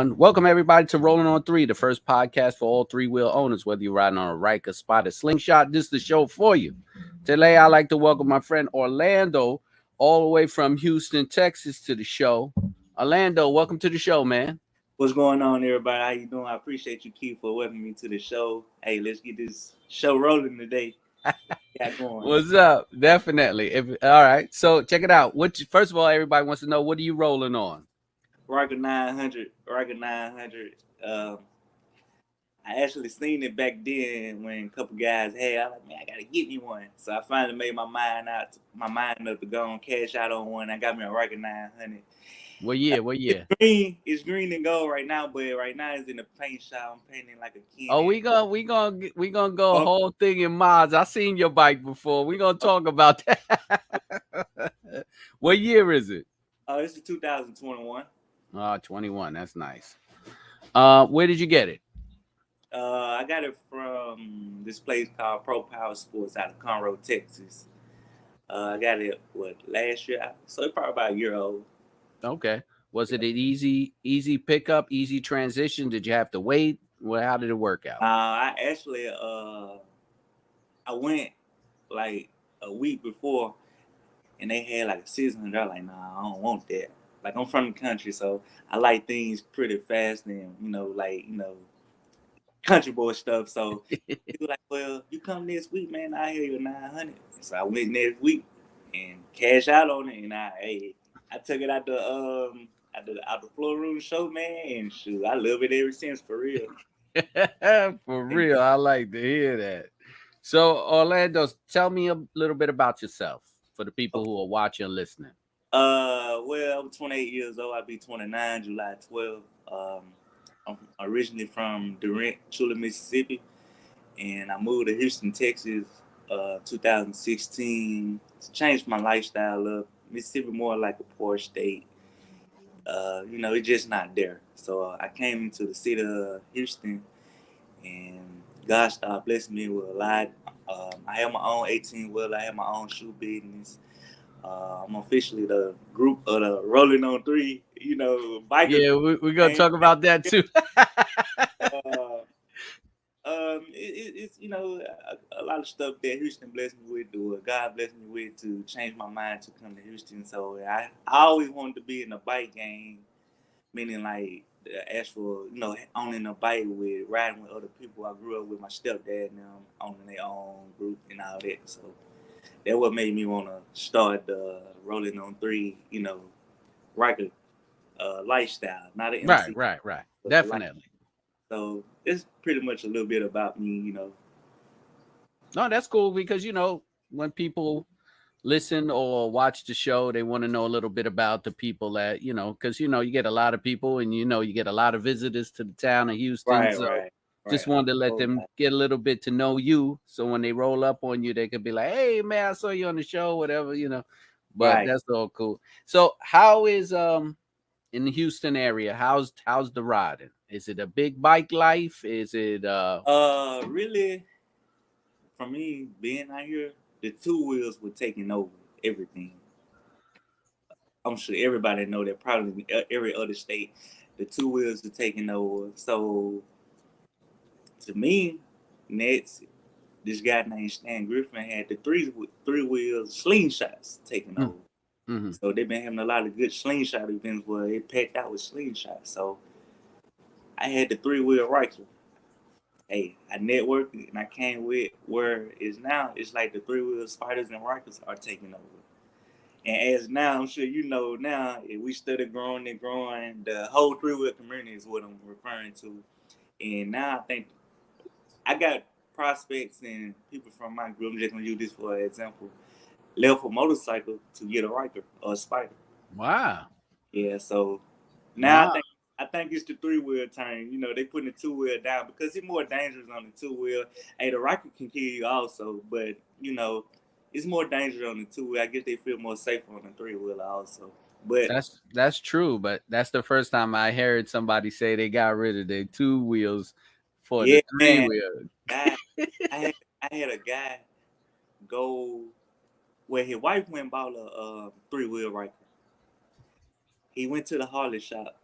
Welcome everybody to Rolling on Three, the first podcast for all three-wheel owners, whether you're riding on a Ryker, Spot, Slingshot. This is the show for you. Today, I'd like to welcome my friend Orlando, all the way from Houston, Texas, to the show. Orlando, welcome to the show, man. What's going on, everybody? How you doing? I appreciate you, Keith, for welcoming me to the show. Hey, let's get this show rolling today. Got going. What's up? Definitely. All right. So check it out. First of all, everybody wants to know, what are you rolling on? Ryker 900. Ryker 900. I actually seen it back then when a couple guys had. I was like, man, I gotta get me one. So I finally made my mind up to go and cash out on one. I got me a Ryker 900. What year? It's green and gold right now, but right now it's in the paint shop. I'm painting like a kid. Oh, we gonna go a whole thing in mods. I seen your bike before. We gonna talk about that. What year is it? Oh, it's a 2021. 21. That's nice. Where did you get it? I got it from this place called Pro Power Sports out of Conroe, Texas. I got it last year, so it's probably about a year old. Okay. Was it an easy pickup, easy transition? Did you have to wait? Well, how did it work out? I actually I went like a week before, and they had like a $600. Like, nah, I don't want that. Like, I'm from the country, so I like things pretty fast and country boy stuff. So he was like, well, you come next week, man, I hear you 900. So I went next week and cash out on it, and I took it out the floor room show, man, and shoot, I love it ever since, for real. For real, I like to hear that. So Orlando, tell me a little bit about yourself for the people who are watching and listening. Well, I'm 28 years old. I'll be 29 July 12th. I'm originally from Durant, Chula, Mississippi, and I moved to Houston, Texas, 2016 to change my lifestyle up. Mississippi more like a poor state. It's just not there. So I came into the city of Houston, and God started blessing me with a lot. I have my own 18-wheeler. I have my own shoe business. I'm officially the group of the Rolling on Three, bikers. Yeah, we're going to talk about that too. It's a lot of stuff that Houston blessed me with, or God blessed me with, to change my mind to come to Houston. So I always wanted to be in a bike game, meaning like the actual, owning a bike with riding with other people. I grew up with my stepdad and them owning their own group and all that. So that's what made me want to start the Rolling on Three, Ryker lifestyle, not an MC. Right. Definitely. So it's pretty much a little bit about me, No, that's cool because, when people listen or watch the show, they want to know a little bit about the people that, because, you get a lot of people and, you get a lot of visitors to the town of Houston. Right. Just wanted to let them get a little bit to know you. So when they roll up on you, they could be like, hey, man, I saw you on the show, whatever, But that's all cool. So how is in the Houston area, how's the riding? Is it a big bike life? Is it really, for me, being out here, the two wheels were taking over everything. I'm sure everybody know that. Probably every other state, the two wheels are taking over. So to me, next, this guy named Stan Griffin had the three wheels slingshots taking over. Mm-hmm. So they've been having a lot of good slingshot events where it packed out with slingshots. So I had the 3-wheel Ryker. Hey, I networked and I came with where it's now. It's like the 3-wheel Spiders and Rykers are taking over. And as now, I'm sure now, if we started growing and growing, the whole 3-wheel community is what I'm referring to. And now I think I got prospects and people from my group, I'm just going to use this for an example, left a motorcycle to get a Ryker or a Spider. Wow. Yeah, so now I think it's the 3-wheel turn. They putting the 2-wheel down because it's more dangerous on the 2-wheel. Hey, the Ryker can kill you also, but it's more dangerous on the 2-wheel. I guess they feel more safer on the 3-wheel also. But that's true. But that's the first time I heard somebody say they got rid of their 2 wheels for the 3-wheel. I had a guy go where his wife went and bought a 3-wheel Ryker. He went to the Harley shop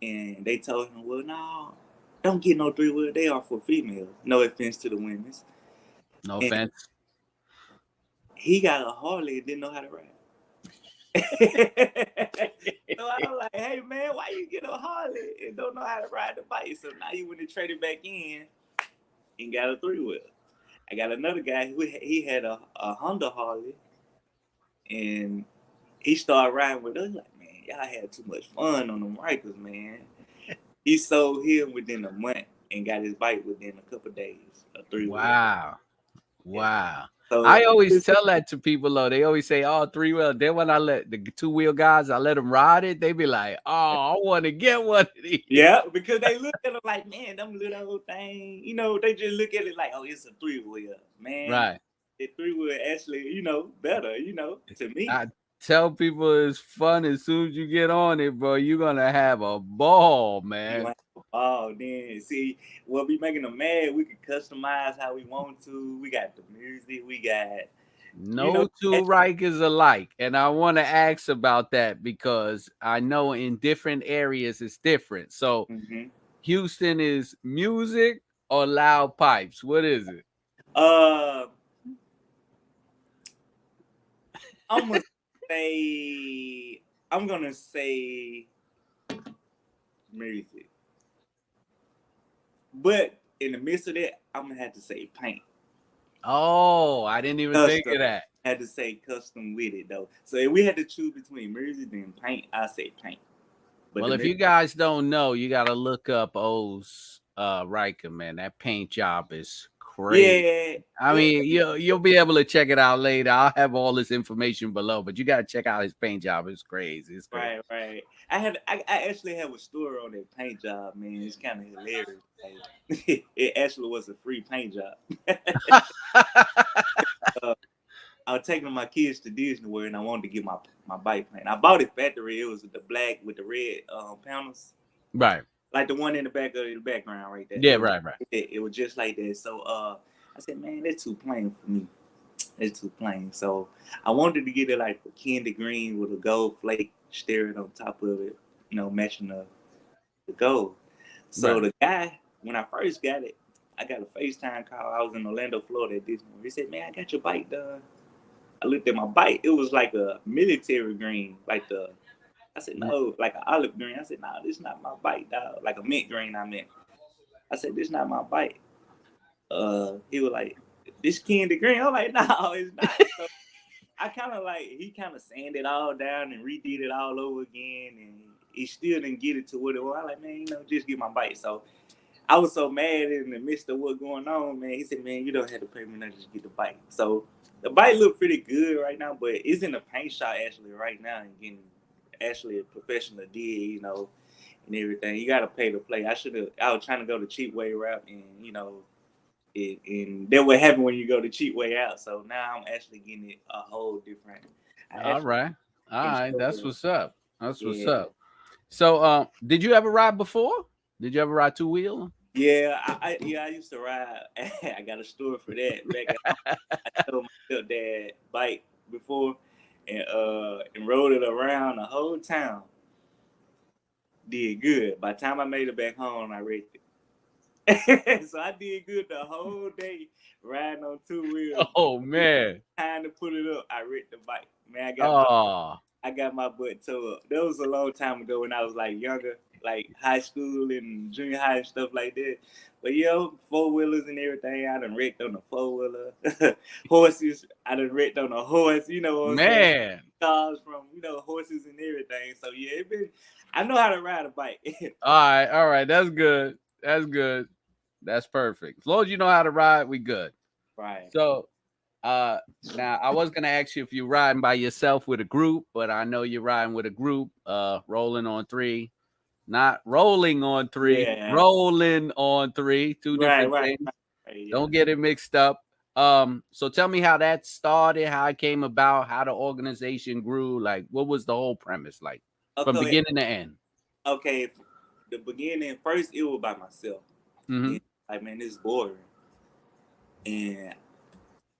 And they told him, well, no, don't get no 3-wheel. They are for females. No offense to the women's. No And offense. he got a Harley and didn't know how to ride. So I was like, hey man, why you get a Harley and don't know how to ride the bike? So now you went to trade it back in and got a 3-wheel. I got another guy who he had a Honda Harley and he started riding with us. Like, man, y'all had too much fun on them Rykers, man. He sold him within a month and got his bike within a couple of days. A 3-wheel. Wow. Yeah. Wow. So I always tell that to people though. They always say, "Oh, 3-wheel." Then when I let the 2-wheel guys, I let them ride it. They be like, "Oh, I want to get one of these." yeah, because they look at it like, man, them little old thing. They just look at it like, oh, it's a 3-wheel, man. Right. The 3-wheel actually, better, to me. I tell people it's fun as soon as you get on it, bro. You're gonna have a ball, You man. want then see what be making them mad. We can customize how we want to. We got the music. We got you know. No two Rikers alike. And I want to ask about that because I know in different areas it's different. So Mm-hmm. Houston is music or loud pipes? What is it? Uh, I'm gonna say I'm gonna say music, but in the midst of that, I'm gonna have to say paint. Oh, I didn't even think Custom. of that. Had to say custom with it though. So if we had to choose between music and paint, I say paint. But Well, the if music, you guys don't know, you got to look up O's Riker, man. That paint job is crazy. yeah, I mean, you'll be able to check it out later. I'll have all this information below, but you got to check out his paint job. It's crazy. It's crazy. right. I actually have a story on that paint job, man. It's kind of hilarious. Like, it actually was a free paint job. uh, I was taking my kids to Disney World, and I wanted to get my bike paint. I bought it factory. It was the black with the red panels, Right. like the one in the back of the background right there. Yeah, right. It was just like that. So I said, man, that's too plain for me. It's too plain. So I wanted to get it like a candy green with a gold flake steering on top of it, matching the gold. So Right. the guy, when I first got it, I got a FaceTime call. I was in Orlando, Florida at this moment. He said, man, I got your bike done. I looked at my bike. It was like a military green, I said, no, like an olive green. I said, no, this is not my bike, dog. Like a mint green, I meant. I said, this is not my bike. He was like, this candy green. I'm like, no, it's not. So I kind of he kind of sanded it all down and redid it all over again, and he still didn't get it to what it was. I'm like, man, just get my bike. So I was so mad in the midst of what going on, man. He said, man, you don't have to pay me nothing, just get the bike. So the bike look pretty good right now, but it's in the paint shop actually right now and getting actually a professional did, and everything. You got to pay to play. I was trying to go the cheap way route, and and that what happened when you go the cheap way out. So now I'm actually getting it a whole different. I All actually right. All can right. show That's you. what's up. That's what's Yeah, up. So, did you ever ride before? Did you ever ride 2-wheel? yeah, I used to ride. I got a story for that. Back at home, I told my stepdad bike before, and rode it around the whole town. Did good. By the time I made it back home, I wrecked it. So I did good the whole day riding on 2 wheels. Oh man. Time to put it up, I wrecked the bike. Man, Oh, I got my butt tore up. That was a long time ago when I was like younger, like high school and junior high and stuff like that. But 4-wheelers and everything, I done wrecked on a 4-wheeler. Horses, I done wrecked on a horse. You know what I'm saying? man. Cars from horses and everything. So yeah, I know how to ride a bike. All right. All right. That's good. That's good. That's perfect. As long as you know how to ride, we good. Right. So, now I was gonna ask you if you're riding by yourself with a group, but I know you're riding with a group. Rolling on three, not rolling on three, Yeah. rolling on three. Two Right. different Right. things. Right. Yeah. Don't get it mixed up. So tell me how that started, how it came about, how the organization grew. Like, what was the whole premise like from Okay. beginning to end? Okay. The beginning first, it was by myself. Mm-hmm. And like, man, this is boring. And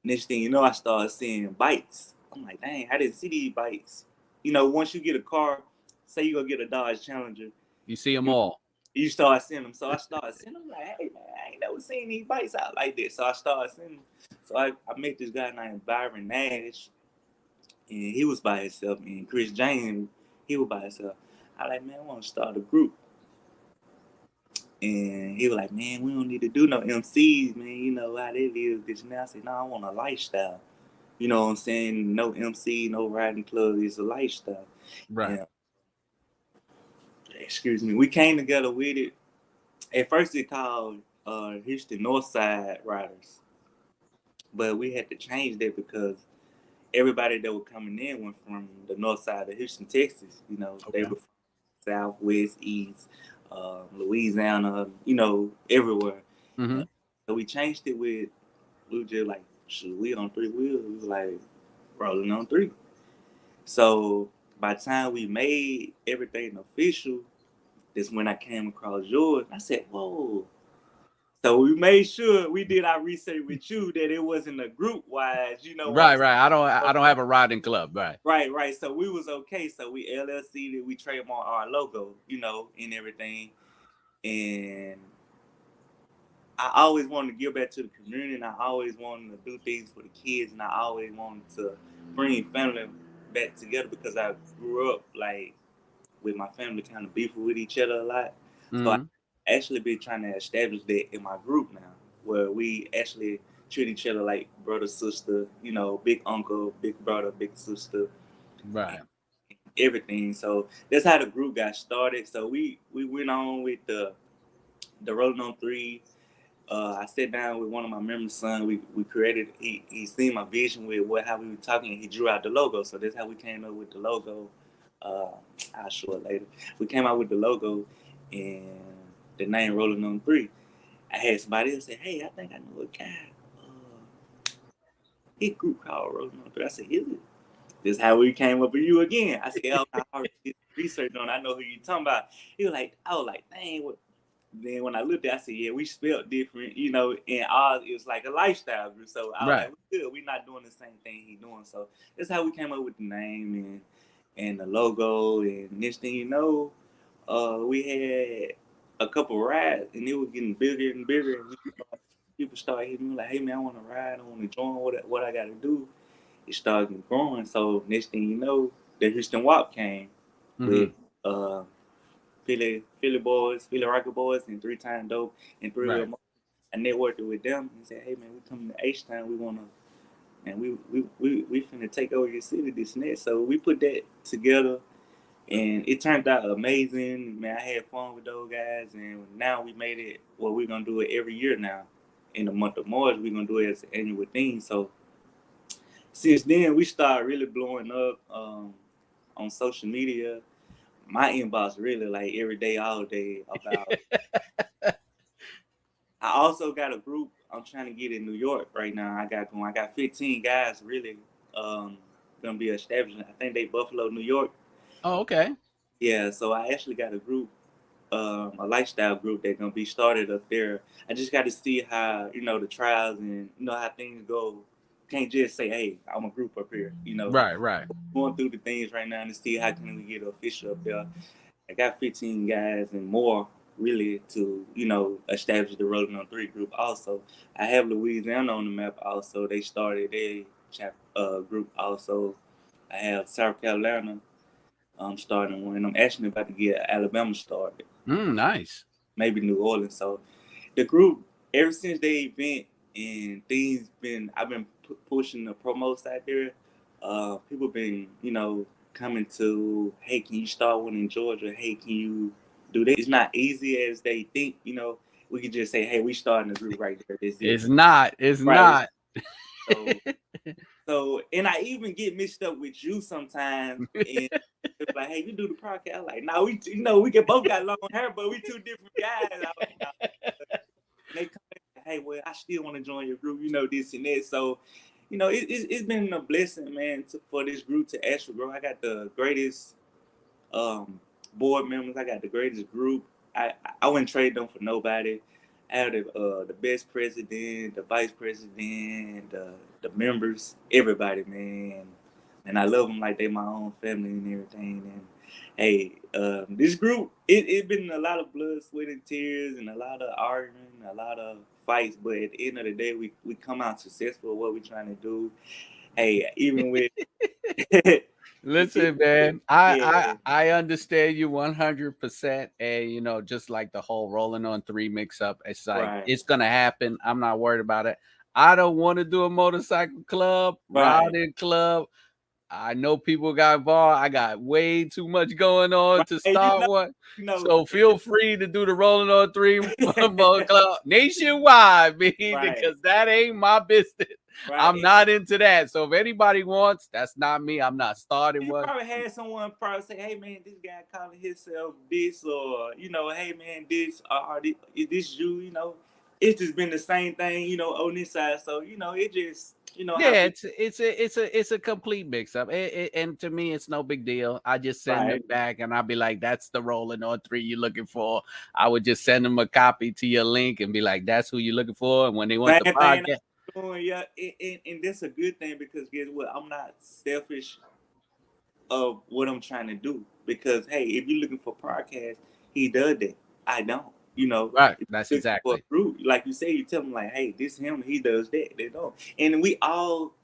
next thing you know, I started seeing bikes. I'm like, dang, I didn't see these bikes. Once you get a car, say you go get a Dodge Challenger, You see them You, all. you start seeing them. So I started seeing them like, hey man, I ain't never seen these bikes out like this. So I started seeing them. So I met this guy named Byron Nash, and he was by himself, and Chris James, he was by himself. I like, man, I want to start a group. And he was like, man, we don't need to do no MCs, man. You know how they live this now. I said, no, I want a lifestyle. You know what I'm saying? No MC, no riding club. It's a lifestyle. Right. And excuse me, we came together with it. At first, it called Houston Northside Riders, but we had to change that because everybody that was coming in went from the north side of Houston, Texas. You know, they Okay. were from South, West, East, Louisiana. You know, everywhere. Mm-hmm. And so we changed it with we were just like, shoot, we on three wheels. We was like rolling on three. So by the time we made everything official, that's when I came across yours. I said, whoa. So we made sure we did our research with you that it wasn't a group wise, you know what I'm Right, saying? right. I don't have a riding club. Right. Right, right. So we was okay. So we LLC that we trademark our logo, you know, and everything. And I always wanted to give back to the community, and I always wanted to do things for the kids, and I always wanted to bring family back together because I grew up like with my family kind of beefing with each other a lot. So I Mm-hmm. actually been trying to establish that in my group now, where we actually treat each other like brother, sister, you know, big uncle, big brother, big sister, and Right. everything. So that's how the group got started. So we went on with the Rolling on Three. I sat down with one of my members' son. We created. He seen my vision with what how we were talking. And he drew out the logo. So that's how we came up with the logo. Uh, I'll show it later. We came out with the logo and the name Rolling on Three. I had somebody else say, "Hey, I think I know a guy. He group called Rolling on Three." I said, "Is it?" This is how we came up with you again. I said, "Oh, I already did research on. It. I know who you talking about." He was like, "I was like, dang, what?" Then when I looked at it, I said, yeah, we spelled different, you know, and ours it was like a lifestyle group. So I was Right. like, we good. We're not doing the same thing he doing. So that's how we came up with the name and the logo. And next thing you know, we had a couple rides and it was getting bigger and bigger. And people started hitting me like, hey man, I want to ride. I want to join. What I got to do? It started growing. So next thing you know, the Houston WAP came Mm-hmm. with Philly boys, Philly Ryker boys, and 3 Time Dope and Three Right. Wheel. I networked with them and said, "Hey man, we coming to H Town. We wanna, and we finna take over your city, this and that." So we put that together, and it turned out amazing. Man, I had fun with those guys, and now we made it. Well, we're gonna do it every year now. In the month of March, we're gonna do it as an annual thing. So since then, we started really blowing up on social media. My inbox really like every day, all day about. I also got a group I'm trying to get in New York right now. I got going. I got 15 guys really gonna be established. I think they Buffalo, New York. Oh, okay. Yeah, so I actually got a group, a lifestyle group that's gonna be started up there. I just got to see how the trials and how things go. Can't just say, "Hey, I'm a group up here." Right. Right. Going through the things right now to see how can we get official up there. I got 15 guys and more really to, establish the Rolling on Three group also. I have Louisiana on the map also. They started a group also. I have South Carolina starting one. I'm actually about to get Alabama started. Nice. Maybe New Orleans. So the group, ever since the event and things I've been pushing the promos out there. People been, coming to, hey, can you start one in Georgia? Hey, can you do this? It's not easy as they think. We could just say, hey, we starting a group right there. That's it. It's not. It's Right. not. So, and I even get mixed up with you sometimes, and it's like, hey, you do the podcast. I'm like, no, we can both got long hair, but we two different guys. I was like, nah. They come in, hey, well, I still want to join your group, this and that. So, it's been a blessing, man, for this group to actually grow. I got the greatest board members. I got the greatest group. I wouldn't trade them for nobody. I have the best president, the vice president, the members, everybody, man. and I love them like they my own family and everything. And hey, this group, it been a lot of blood, sweat, and tears, and a lot of arguing, a lot of fights. But at the end of the day, we come out successful with what we trying to do. Hey, even with Listen, man, I yeah, I I understand you 100%, and just like the whole rolling on three mix up, it's like right, it's gonna happen. I'm not worried about it. I don't want to do a motorcycle club, right, riding club. I know people got involved. I got way too much going on right. to And start one. you know, So feel free to do the rolling on three club nationwide, me, right, because that ain't my business. I'm right. not into that. So if anybody wants, that's not me. I'm not starting You one. probably had someone probably say, "Hey man, this guy calling himself this," or "Hey man, this or this, is this you?" It's just been the same thing, on this side. So it just how Yeah, people it's a complete mix up, and to me, it's no big deal. I just send right. them back, and I'll be like, "That's the rolling on three you're looking for." I would just send them a copy to your link and be like, "That's who you're looking for." And when they want the Same thing podcast, I'm doing, yeah, and that's a good thing because guess what? I'm not selfish of what I'm trying to do because hey, if you're looking for podcast, he does that. I don't. right? If That's you're looking for a exactly group, like you say, you tell them like, hey, this him, he does that. They don't, and we all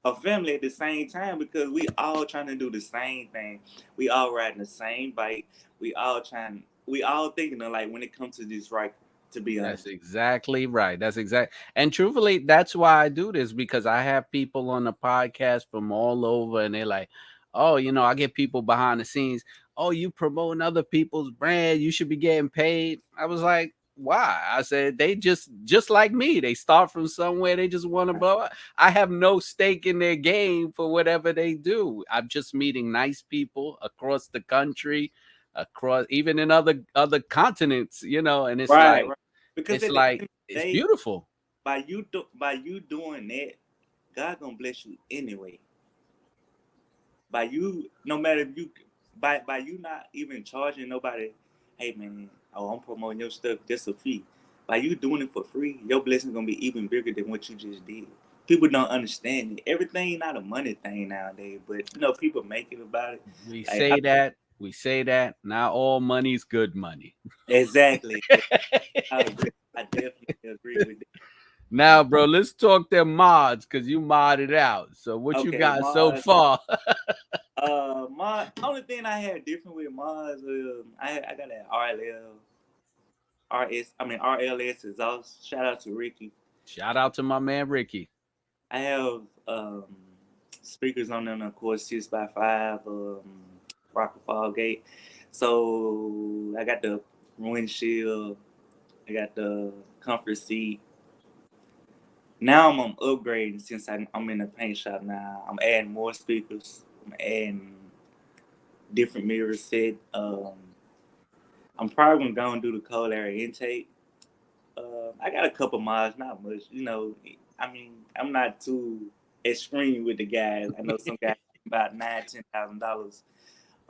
a family at the same time because we all trying to do the same thing. We all riding the same bike. We all thinking of like when it comes to this right. To be That's honest, exactly right. That's exact. And truthfully, that's why I do this because I have people on the podcast from all over, and they're like, "Oh, I get people behind the scenes. Oh, you promoting other people's brand. You should be getting paid." I was like, "Why?" I said, "They just like me. They start from somewhere. They just want to blow up. I have no stake in their game for whatever they do. I'm just meeting nice people across the country, across even in other continents, and it's right, like." right. Because It's at the like end of the it's day, beautiful. by you doing that, God gonna bless you anyway. By you, no matter if you by you not even charging nobody, hey man, oh I'm promoting your stuff just a fee. By you doing it for free, your blessing gonna be even bigger than what you just did. People don't understand it. Everything not a money thing nowadays, but people make it about it. We Like say that. We say that. Not all money's good money. exactly. I agree. I definitely agree with that. Now, bro, let's talk them mods because you modded out. So what you Okay, got so Mars. far? My only thing I had different with Mars, I got an RLS exhaust. Shout out to Ricky. Shout out to my man Ricky. I have speakers on them, of course, 6x5, Rocker Fall Gate. So I got the windshield, I got the comfort seat. Now I'm upgrading since I'm in the paint shop now. I'm adding more speakers. I'm adding different mirror set. I'm probably gonna go and do the cold air intake. I got a couple miles, not much. I mean, I'm not too extreme with the guys. I know some guys about $9,000,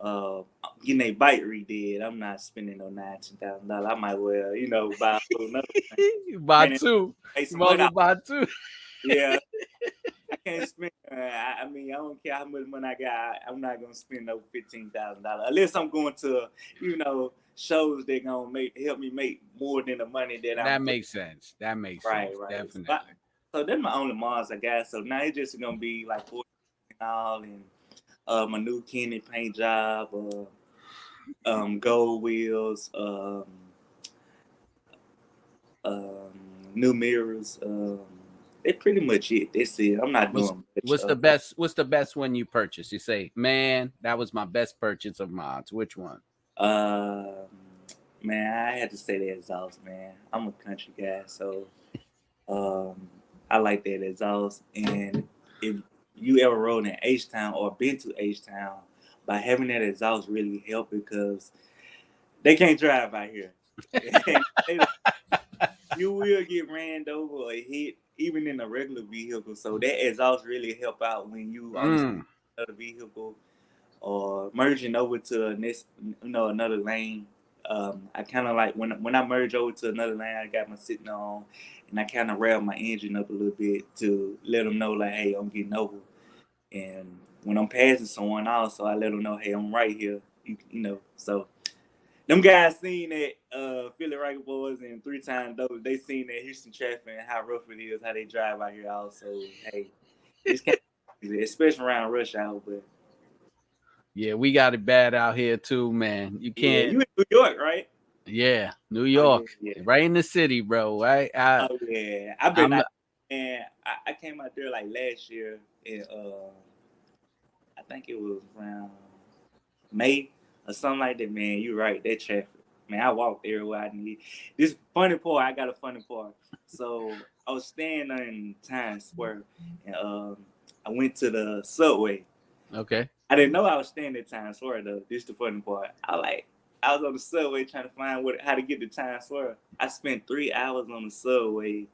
$10,000. Getting a bike redid. I'm not spending no $9,000, $10,000. I might well, buy a whole another one. Buy And two. pay You some might as money well out. buy two. Yeah, I can't spend. I mean, I don't care how much money I got. I'm not gonna spend no $15,000 unless I'm going to, shows that gonna help me make more than the money that I'm That putting. makes sense. That makes Right, sense. right. Definitely. So that's my only Mars I got. So now it's just gonna be like 40 and all, and my new Kenny paint job, gold wheels, new mirrors. That's pretty much it. That's it. I'm not What's doing much. what's the best? What's the best one you purchased? You say, man, that was my best purchase of mods. Which one? Um, Man, I had to say the exhaust, man. I'm a country guy, so I like that exhaust. And if you ever rode in H Town or been to H Town, by having that exhaust really helped because they can't drive out here. And you will get ran over or hit even in a regular vehicle. So that exhaust really help out when you on the Mm. other vehicle or merging over to another lane. I kind of like when I merge over to another lane, I got my sitting on, and I kind of rev my engine up a little bit to let them know like, hey, I'm getting over. And when I'm passing someone also, I let them know, hey, I'm right here. You know, so them guys seen that Philly Riker Boys and 3 Times Dope. They seen that Houston traffic and how rough it is, how they drive out here. Also, hey, it's kind of easy, especially around rush hour. But Yeah, we got it bad out here too, man. You yeah, can't. you in New York, right? Yeah, New Oh yeah, York, yeah. right in the city, bro. Right. Oh yeah. I've been I'm. out, and I came out there like last year, and I think it was around May or something like that. Man, you right. That traffic, man. I walked everywhere I need. This funny part. I got a funny part. So I was staying in Times Square, and I went to the subway. Okay. I didn't know I was staying at Times Square though. This is the funny part. I was on the subway trying to find how to get to Times Square. I spent 3 hours on the subway,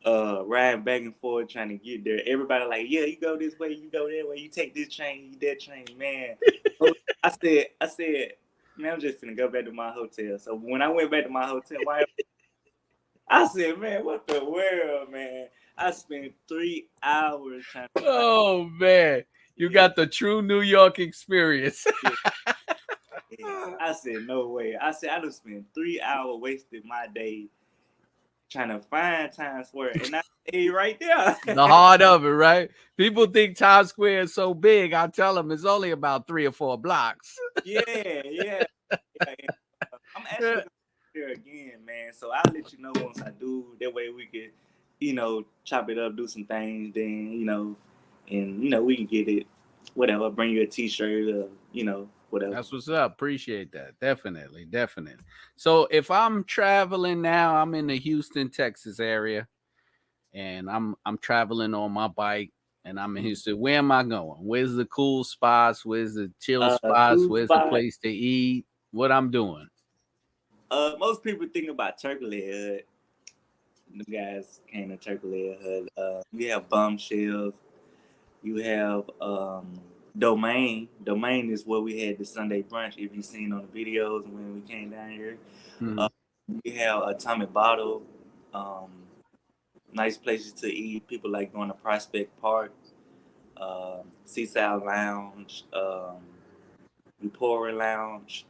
riding back and forth trying to get there. Everybody like, yeah, you go this way, you go that way, you take this train, you that train, man. So I said, man, I'm just gonna go back to my hotel. So when I went back to my hotel, I said, man, what the world, man? I spent 3 hours trying to find. Oh man, you Yeah, got the true New York experience. yeah. Yes. I said, no way. I said, I just spent 3 hours wasting my day trying to find Times Square, and I stayed right there. The heart of it, right? People think Times Square is so big. I tell them it's only about 3 or 4 blocks. Yeah, yeah, yeah. And, I'm actually gonna be there again, man. So I'll let you know once I do. That way we could, chop it up, do some things, then and we can get it. Whatever. Bring you a T-shirt, or whatever. That's what's up. Appreciate that. Definitely, definitely. So if I'm traveling now, I'm in the Houston, Texas area, and I'm traveling on my bike, and I'm in Houston. Where am I going? Where's the cool spots? Where's the chill spots? Cool Where's the spot. place to eat? What I'm doing? Most people think about Turkey Hood. The guys came to Turkey Hood. We have Bombshells. You have Domain. Domain is where we had the Sunday brunch. If you've seen on the videos when we came down here, Mhm. uh, we have Atomic Bottle. Um, nice places to eat. People like going to Prospect Park, Seaside Lounge, Emporium Lounge,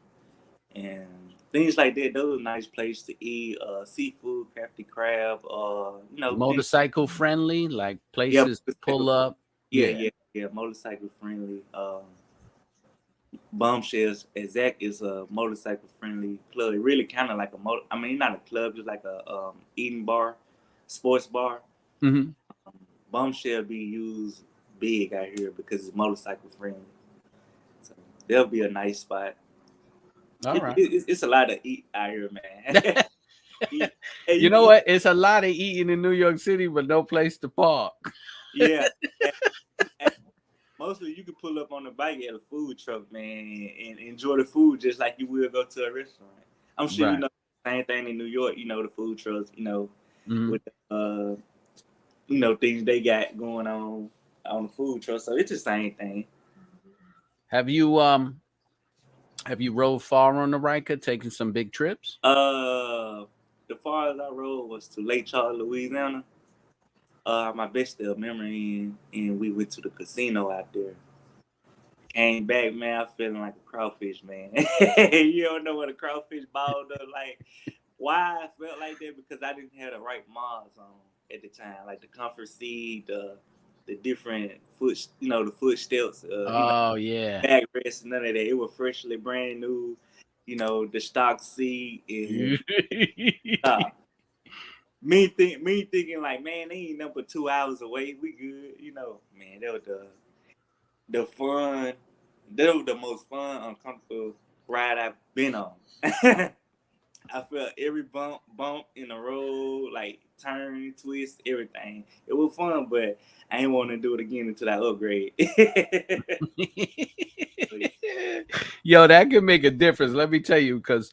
and things like that. Those are nice places to eat. Seafood, crafty crab. Things. Motorcycle friendly, like Yeah, places to motorcycle. pull up. Yeah, Yeah. yeah, yeah. Motorcycle friendly. Bombshells Exact is a motorcycle friendly club. It really kind of like a motor. I mean, not a club, just like a eating bar, sports bar. Hmm. Bombshell be used big out here because it's motorcycle friendly. So there'll be a nice spot. All right. It's a lot to eat out here, man. Eat- hey, You you know can eat. what? It's a lot of eating in New York City, but no place to park. Yeah. Mostly you can pull up on the bike at a food truck, man, and enjoy the food just like you will go to a restaurant. I'm sure you Right. know the same thing in New York. The food trucks. Hmm. With things they got going on the food truck. So it's the same thing. Have you rode far on the Riker, taking some big trips? The farthest I rode was to Lake Charles, Louisiana. My best still memory, and we went to the casino out there. Came back, man, I feeling like a crawfish, man. You don't know what a crawfish ball does. Like, why I felt like that? Because I didn't have the right mods on at the time, like the comfort seat, the different the footsteps, Oh yeah. backrest, none of that. It was freshly brand new, the stock seat, and uh, me thinking like, man, they ain't number 2 hours away. We good, man. That was the fun. That was the most fun, uncomfortable ride I've been on. I felt every bump in the road, like turn, twist, everything. It was fun, but I ain't want to do it again until I upgrade. Yo, that can make a difference. Let me tell you, because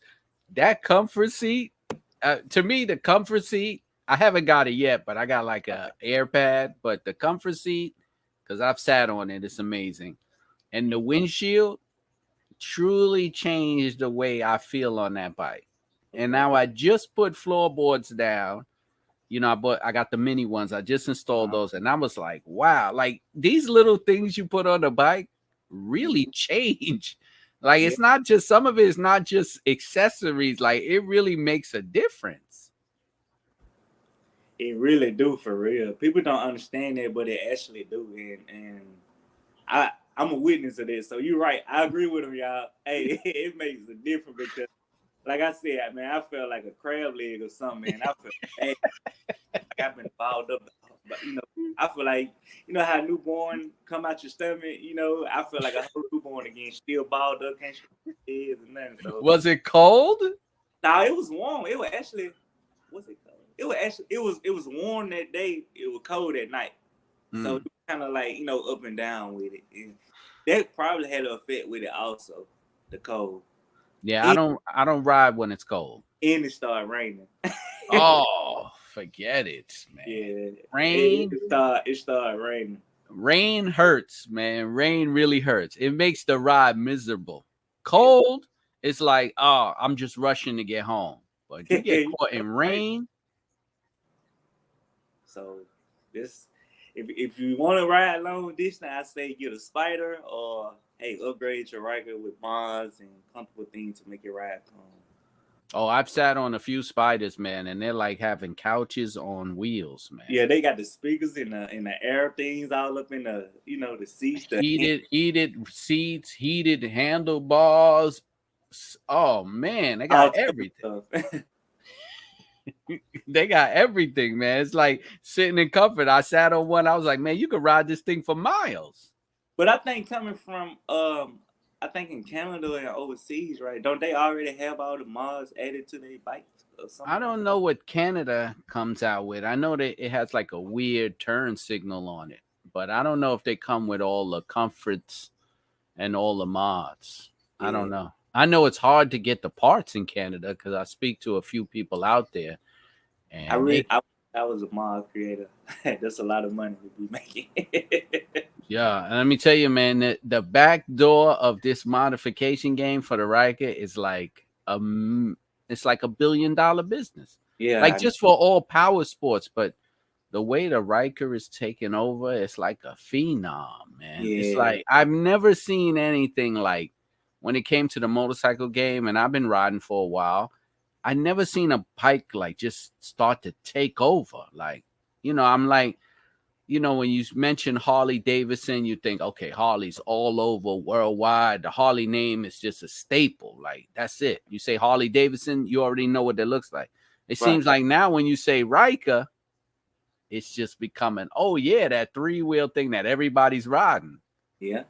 that comfort seat, to me, the comfort seat, I haven't got it yet, but I got like a AirPad. But the comfort seat, because I've sat on it, it's amazing. And the windshield truly changed the way I feel on that bike. And Okay. now I just put floorboards down. I got the mini ones. I just installed Uh, those, and I was like, wow, like these little things you put on the bike really mhm. change. Like Yeah, it's not just some of it is not just accessories. Like it really makes a difference. it really do for real. People don't understand that, but it actually do. And I I'm a witness of this. So you're right. I agree with him, y'all. Hey, it makes a difference because, like I said, man, I felt like a crab leg or something, man. I felt bad. Like I've been balled up, but I feel like how a newborn come out your stomach. I feel like a whole newborn again, still balled up, can't shake his head or nothing. So Was it cold? now it was warm. It was actually, what's it called? It was actually it was warm that day. It was cold at night. So Mm. it kind of like up and down with it. And that probably had an effect with it also, the cold. Yeah, I And, don't I don't ride when it's cold. and it started raining. Oh, forget it, man. Yeah, it, Rain, it started it started raining. rain hurts, man. Rain really hurts. It makes the ride miserable. Yeah, Cold, it's like, oh, I'm just rushing to get home. But you get you caught in right. rain, So this, if you want to ride long distance, I say get a spider or hey upgrade your Ryker with mods and comfortable things to make your ride calm. oh, I've sat on a few spiders, man, and they're like having couches on wheels, man. Yeah, they got the speakers in the air things all up in the seats. Heated seats, heated handlebars. Oh man, they All got type of everything. stuff. They got everything, man. It's like sitting in comfort. I sat on one. I was like, man, you could ride this thing for miles. But I think coming from I think in Canada and overseas, right? Don't they already have all the mods added to their bikes or I something like don't know what Canada comes out with. I know that it has like a weird turn signal on it, but I don't know if they come with all the comforts and all the mods. that? I Yeah, don't know. I know it's hard to get the parts in Canada because I speak to a few people out there, I and really they, I was a mod creator. That's a lot of money to be making. yeah. And let me tell you, man, that the back door of this modification game for the Riker is like it's like $1 billion business, Yeah, like just for all power sports. But the way the Riker is taking over, it's like a phenom, man. It's yeah, like I've never seen anything like when it came to the motorcycle game, and I've been riding for a while. I never seen a bike like just start to take over. Like, I'm like, when you mention Harley Davidson, you think, okay, Harley's all over worldwide. The Harley name is just a staple. Like, that's it. You say Harley Davidson, you already know what it looks like. It right, seems like now when you say Ryker, it's just becoming, oh yeah, that three-wheel thing that everybody's riding. yeah.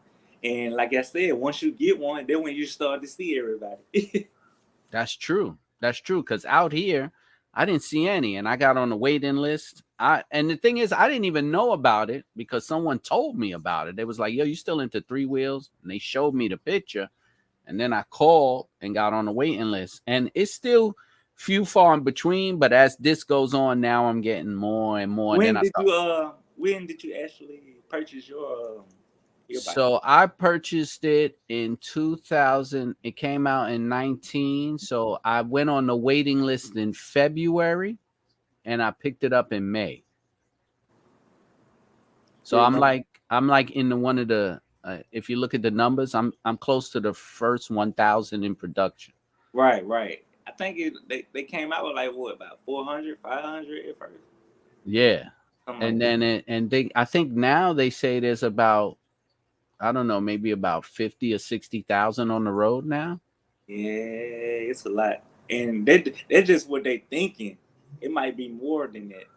And like I said, once you get one, then when you start to see everybody. That's true. That's true. Because out here, I didn't see any, and I got on the waiting list. And the thing is, I didn't even know about it because someone told me about it. They was like, "Yo, you still into three wheels?" And they showed me the picture, and then I called and got on the waiting list. And it's still few far in between, but as this goes on, now I'm getting more and more. And then when I did start. you when did you actually purchase your bike? So I purchased it in 2000. It came out in 19. So I went on the waiting list in February and I picked it up in May. So Pretty much. I'm like in the one of the if you look at the numbers, I'm close to the first 1,000 in production. Right, right. I think they came out with like what about 400, 500 at first, Yeah. something like And that. then I think now they say there's about, I don't know, maybe about 50 or 60,000 on the road now. Yeah, it's a lot, and that's just what they thinking. It might be more than that,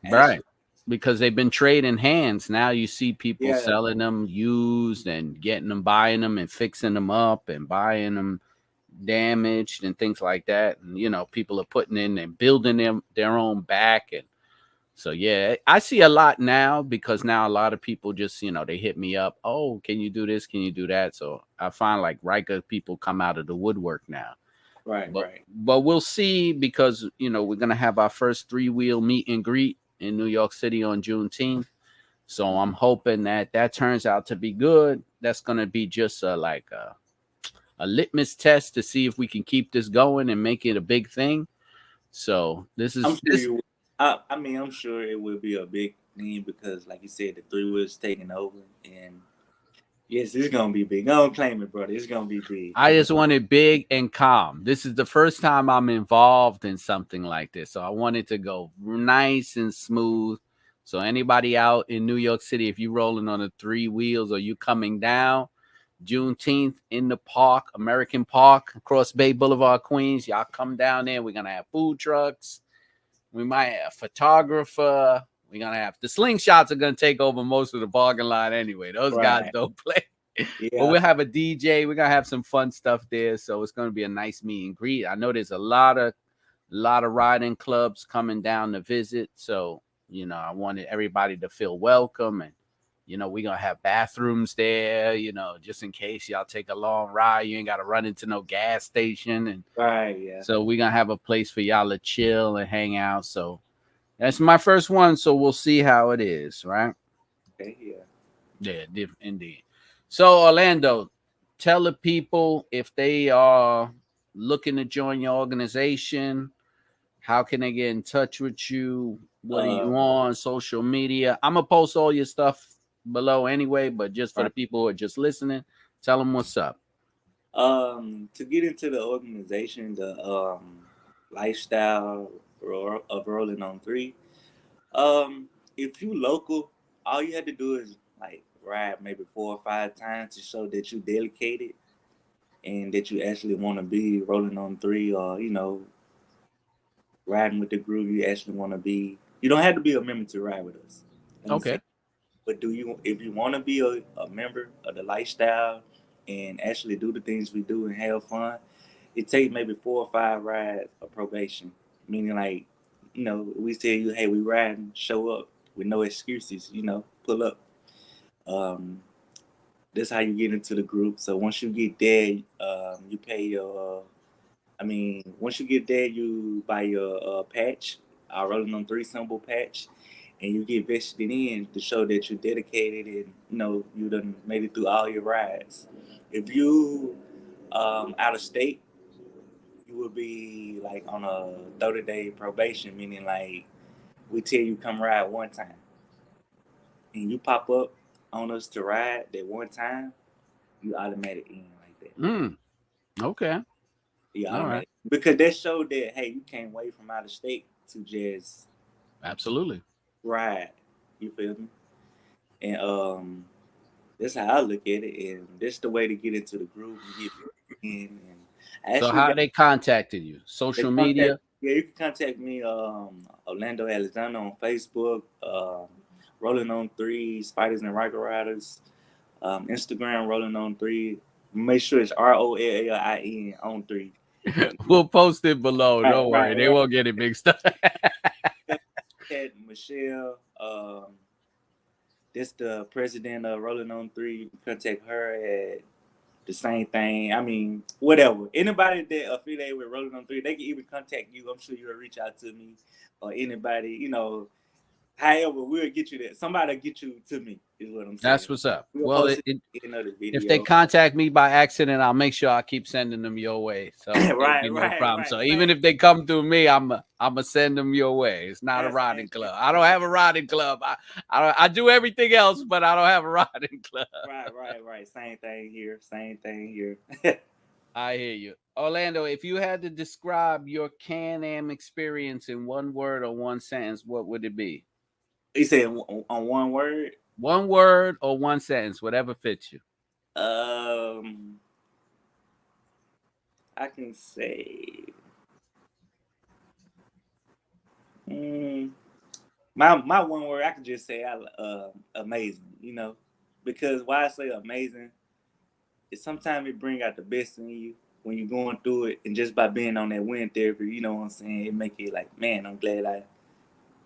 Right. actually. Because they've been trading hands. Now you see people Yeah, selling them used and getting them, buying them and fixing them up and buying them damaged and things like that. And people are putting in and building them their own back. And so yeah, I see a lot now because now a lot of people just, they hit me up. Oh, can you do this? Can you do that? So I find like Riker people come out of the woodwork now. right, But right. we'll see because we're gonna have our first three-wheel meet and greet in New York City on Juneteenth. So I'm hoping that that turns out to be good. That's gonna be just like a litmus test to see if we can keep this going and make it a big thing. So this I'm is sure this you will. I mean, I'm sure it will be a big thing because, like you said, the three wheels taking over, and yes, it's gonna be big. Don't claim it, brother. It's gonna be big. I just want it big and calm. This is the first time I'm involved in something like this. So I want it to go nice and smooth. So anybody out in New York City, if you rolling on the three wheels or you coming down, Juneteenth in the park, American Park, across Bay Boulevard, Queens, y'all come down there. We're gonna have food trucks. We might have a photographer. We're gonna have the slingshots are gonna take over most of the parking lot anyway. Those guys Right. don't play. But Yeah. we'll have a DJ. We're gonna have some fun stuff there. So it's gonna be a nice meet and greet. I know there's a lot of riding clubs coming down to visit. So, I wanted everybody to feel welcome, and we're gonna have bathrooms there, just in case y'all take a long ride. You ain't gotta run into no gas station. And Right. Yeah. so we're gonna have a place for y'all to chill and hang out. So that's my first one. So we'll see how it is, right? Okay. Yeah. Yeah, indeed. So Orlando, tell the people if they are looking to join your organization, how can they get in touch with you? What are you Um. on social media? I'm gonna post all your stuff below anyway, but just for Right. the people who are just listening, tell them what's up. To get into the organization, the lifestyle of rolling on three. Um. If you local, all you have to do is like ride maybe 4 or 5 times to show that you dedicated and that you actually want to be rolling on three, or riding with the group. You actually want to be. You don't have to be a member to ride with us. Let me say. Okay. But if you want to be a member of the lifestyle and actually do the things we do and have fun, it takes maybe 4 or 5 rides of probation. Meaning, like, we tell you, hey, we riding, show up with no excuses. Pull up. Um, that's how you get into the group. So once you get there, you pay your. Once you get there, you buy your patch, our Rolling on Three symbol patch, and you get vested in to show that you're dedicated and you done made it through all your rides. If you out of state, you will be like on a 30-day probation, meaning like we tell you come ride one time, and you pop up on us to ride that one time, you automatic in like that. Okay. You All right. automatic because that showed that hey, you can't wait from out of state to just Absolutely. ride. You feel me? And that's how I look at it, and that's the way to get into the groove and get in. And I So actually how got they contacted you? they Social contact. media? Yeah, you can contact me, Orlando Alexander on Facebook, Rolling on Three, Spiders and Riker Riders, Instagram Rolling on Three. Make sure it's ROLLIN on three. And We'll post it below. right, Don't worry. right, They right. won't get it mixed up. Ted Michelle, that's the president of Rolling on Three. You can contact her at the same thing. I mean, whatever. Anybody that affiliated with Rolling on Three, they can even contact you. I'm sure you'll reach out to me or anybody. However, we'll get you there. Somebody will get you to me. Is what I'm saying. That's what's up. We'll Well, post it in another if they video. contact me by accident, I'll make sure I keep sending them your way. So it'll Right, be no right, problem. right. So Same, even if they come through me, I'm a send them your way. It's not a same riding thing. club. I don't have a riding club. I do everything else, but I don't have a riding club. Right, right, right. Same thing here. Same thing here. I hear you. Orlando, if you had to describe your Can Am experience in one word or one sentence, what would it be? You said on one word. One word or one sentence, whatever fits you. Um, I can say. Mm, my one word, I could just say amazing. Because why I say amazing is sometimes it bring out the best in you when you're going through it, and just by being on that wind therapy, you know what I'm saying, it make it like, man, I'm glad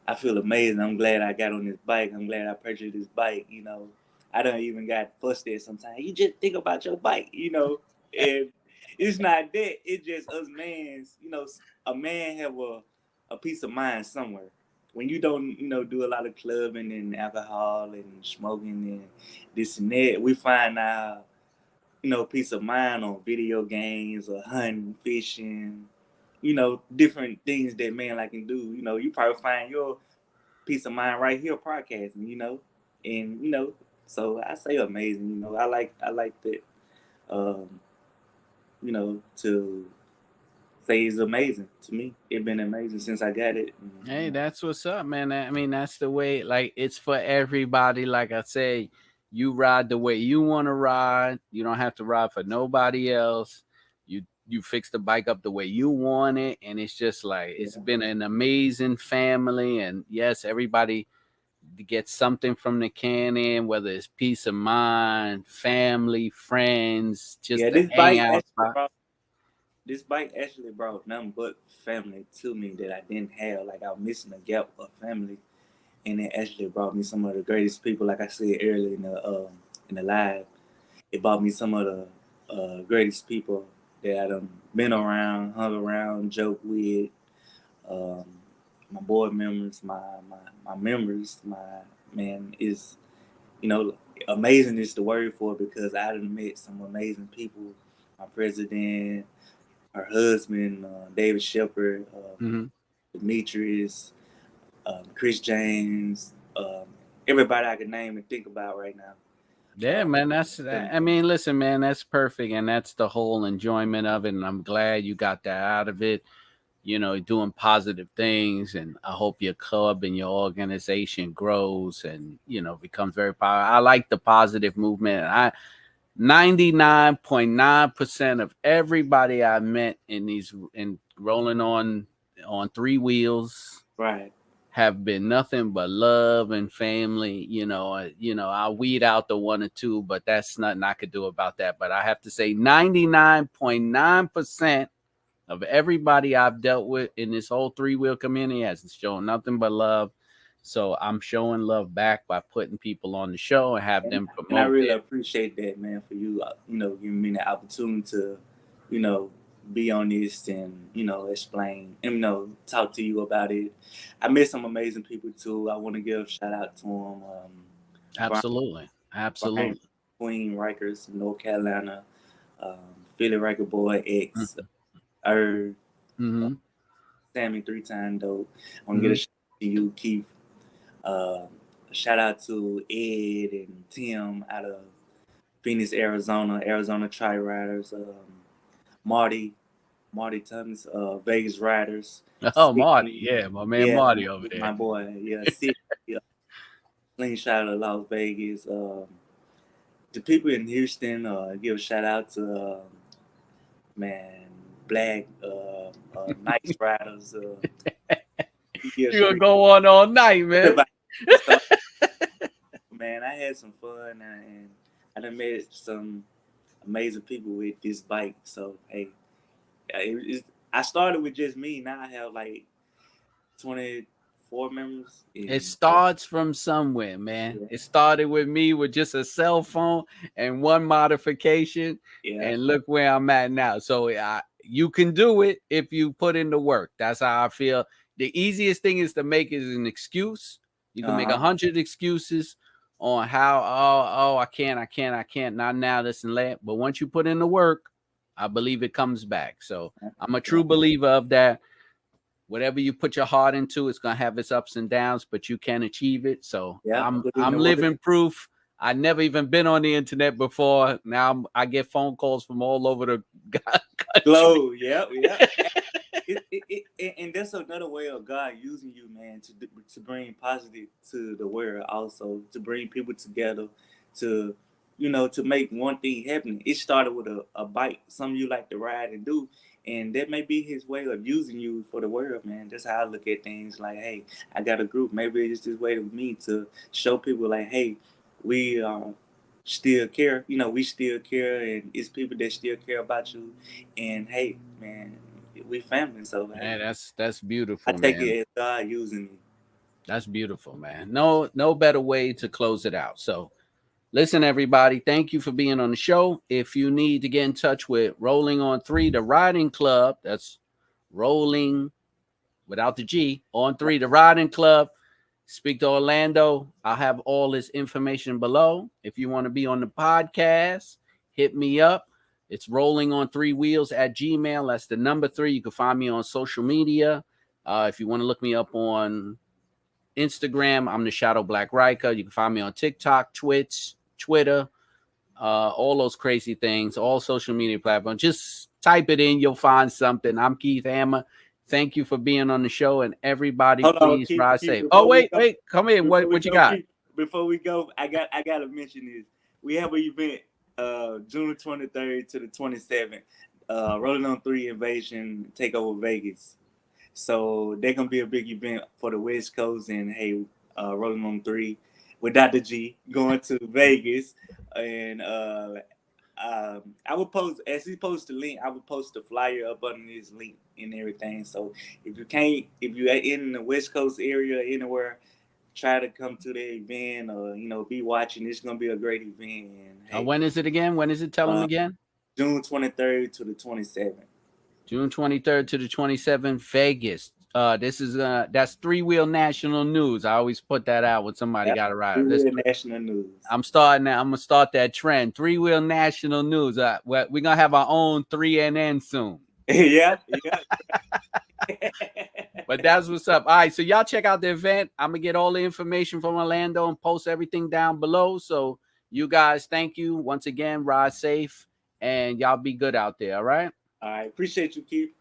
I feel amazing. I'm glad I got on this bike. I'm glad I purchased this bike. I don't even got fussed at sometimes. You just think about your bike. And it's not that. It's just us mans. A man have a peace of mind somewhere. When you don't, do a lot of clubbing and alcohol and smoking and this and that, we find our, peace of mind on video games or hunting, fishing, different things that man like can do. You probably find your peace of mind right here podcasting. And so I say amazing. I like that. To say it's amazing to me. It's been amazing since I got it. And, Hey, that's what's up, man. I mean, that's the way. Like, it's for everybody. Like I say, you ride the way you want to ride. You don't have to ride for nobody else. You fix the bike up the way you want it, and it's just like it's yeah, been an amazing family. And yes, everybody gets something from the Can Am, whether it's peace of mind, family, friends, just yeah. the hangout spot. This bike actually brought nothing but family to me that I didn't have. Like I was missing a gap of family, and it actually brought me some of the greatest people. Like I said earlier in the live, it brought me some of the greatest people that I done been around, hung around, joked with. Um, my board members, my members, my man is you know amazing is the word for it because I done met some amazing people. My president, her husband, David Shepard, Mm-hmm. Demetrius, Chris James, everybody I can name and think about right now. Yeah, Uh, man. them. I mean, listen, man, that's perfect. And that's the whole enjoyment of it. And I'm glad you got that out of it. Doing positive things. And I hope your club and your organization grows and, becomes very powerful. I like the positive movement. 99.9% of everybody I met in rolling on three wheels Right. have been nothing but love and family. I weed out the one or two, but that's nothing I could do about that. But I have to say 99.9% of everybody I've dealt with in this whole three-wheel community has shown nothing but love. So I'm showing love back by putting people on the show and have And, them and I promote really it. appreciate that, man, for you, giving me the opportunity to, you know, be on this and, explain and, talk to you about it. I met some amazing people too. I want to give a shout out to them. Brian, Absolutely. Brian Absolutely. Queen Rykers, North Carolina, Philly Riker Boy, X, Er, uh, Mm-hmm. Sammy 3 Time Dope. I want to Mm-hmm. get a shout out to you, Keith. Uh, a shout out to Ed and Tim out of Phoenix, Arizona Tri Riders, Marty, Marty Thomas, Vegas Riders, Oh, Sick, Marty. Yeah, my man yeah, Marty over there. my boy, yeah, Sick, yeah, Slingshot of Las Vegas. The people in Houston, give a shout out to man Black, Nice Riders. Give You're gonna go on all night, man. everybody start, man. I had some fun and I done met some amazing people with this bike. So hey, I started with just me. Now I have like 24 members. It And starts from somewhere, man. yeah, It started with me with just a cell phone and one modification, yeah, and look where I'm at now. So you can do it if you put in the work. That's how I feel. The easiest thing is to make it an excuse. You can make uh-huh. 100 excuses on how I can't, not now, this and that. But once you put in the work, I believe it comes back. So I'm a Yeah, true believer of that. Whatever you put your heart into, it's gonna have its ups and downs, but you can achieve it. So yeah. I'm Put in I'm the work. living proof. I never even been on the internet before. Now I get phone calls from all over the country. Glow. Yep, yep. And that's another way of God using you, man, to bring positive to the world. Also, to bring people together, to to make one thing happen. It started with a bike, something you like to ride and do, and that may be His way of using you for the world, man. That's how I look at things. Like, hey, I got a group. Maybe it's His way of me to show people, like, hey, we still care. We still care, and it's people that still care about you. And hey, man, we family, so hey, Man, that's I beautiful, take man. it as God using me. That's beautiful, man. No better way to close it out. So listen, everybody, thank you for being on the show. If you need to get in touch with Rolling on Three, the riding club, that's rolling without the G on three, the riding club. Speak to Orlando. I'll have all this information below. If you want to be on the podcast, hit me up. It's rolling on 3 wheels at Gmail. That's the number 3. You can find me on social media. If you want to look me up on Instagram, I'm the Shadow Black Ryker. You can find me on TikTok, Twitch, Twitter, all those crazy things, all social media platforms. Just type it in, you'll find something. I'm Keith Hammer. Thank you for being on the show, and everybody, Hold on, please keep ride keep safe. Oh, before we wait, go. wait, come in. Before we What you go, got? keep before we go, I gotta mention this. We have an event June 23rd to the 27th. Rolling on 3 Invasion Takeover Vegas. So they're gonna be a big event for the West Coast, and hey, Rolling on 3 with Dr. G going to Vegas, and I would post as he posts the link. I would post the flyer up under this link and everything. So if you're in the West Coast area anywhere, try to come to the event or be watching. It's gonna be a great event. And hey, When is it again? When is it? Tell them uh, again. June 23rd to the 27th. June 23rd to the 27th, Vegas. This is that's 3 Wheel National News. I always put that out when somebody Yep. got it right. This national news. I'm starting that. I'm gonna start that trend. 3 Wheel National News. We're gonna have our own 3NN soon. Yeah. But that's what's up. All right, so y'all check out the event. I'm gonna get all the information from Orlando and post everything down below. So you guys, thank you once again. Ride safe and y'all be good out there. All right. All right. Appreciate you, Keith.